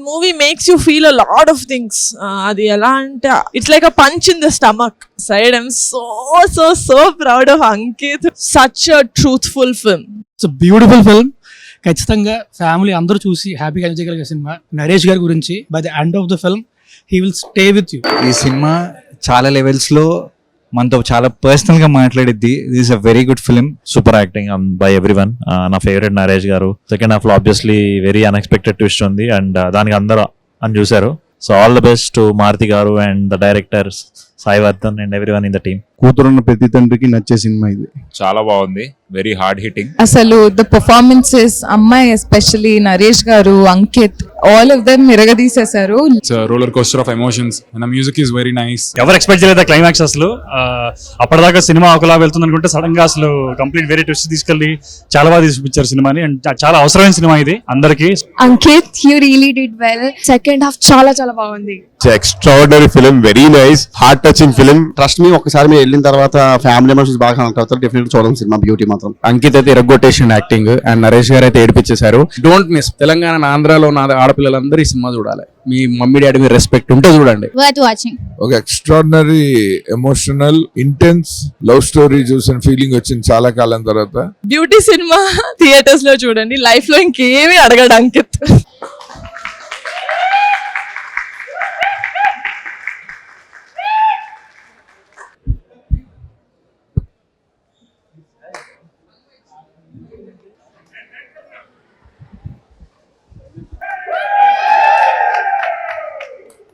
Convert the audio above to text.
Movie makes you feel a lot of things. అది ఎలా అంటే it's like a punch in the stomach side. I'm so proud of Ankit. Such a truthful film. It's beautiful film. ఖచ్చితంగా family అందరూ చూసి హ్యాపీగా enjoy చేయగలిగే సినిమా. నరేష్ గారి గురించి by the end of the film he will stay with you. ఈ సినిమా చాలా లెవెల్స్ లో మనతో చాలా పర్సనల్ గా మాట్లాడిద్ది. This is a very good film. Super acting by everyone. నా favourite Naresh garu. Second half లో ఆబ్వియస్లీ వెరీ అన్ఎక్స్పెక్టెడ్ ట్విస్ట్ ఉంది అండ్ దానికి అందరూ అని చూశారు. So all the best to Maruti garu and the director Sai Vardhan and everyone in the team. కూతురున్న ప్రతి తండ్రికి నచ్చే సినిమా ఇది. చాలా బాగుంది. Very hard hitting. అసలు ద పర్ఫార్మెన్సెస్ అమ్మాయి especially Naresh garu, Ankit, all of them మిరగదీసేశారు. It's roller coaster of emotions and the music is very nice. ఎవరు ఎక్స్పెక్ట్ చేయలేదు క్లైమాక్స్ అసలు. అప్పటిదాకా సినిమా ఒకలా వెళ్తుంది అనుకుంటే సడన్ గా అసలు కంప్లీట్ వేరే ట్విస్ట్ తీసుకెళ్లి చాలా బాగా తీసుకొచ్చారు సినిమాని. అండ్ చాలా అవసరమైన సినిమా ఇది అందరికి. Ankit, you really did well. Second half చాలా బాగుంది. Extraordinary film, very nice, heart touching film. Trust me, ఒకసారి మీరు వెళ్ళిన తర్వాత ఫ్యామిలీ మెంబర్స్ బాగా కనెక్ట్ అవుతారు. డెఫినెట్ చూడండి సినిమా. బ్యూటీ మాత్రం. అంకిత్ అయితే ఇరగొట్టేషన్ యాక్టింగ్ అండ్ నరేష్ గారు అయితే ఏడిపించేశారు. Don't miss. తెలంగాణ ఆంధ్రాలో ఉన్న ఆడపిల్లలందరూ ఈ సినిమా చూడాలి. మీ మమ్మీ డాడీ మీద రెస్పెక్ట్ ఉంటే చూడండి. Worth watching. ఒక extraordinary emotional intense love story చూసిన ఫీలింగ్ వచ్చింది చాలా కాలం తర్వాత. బ్యూటీ సినిమా థియేటర్స్ లో చూడండి. లైఫ్ లో ఇంకేమీ అడగడు అంకిత్.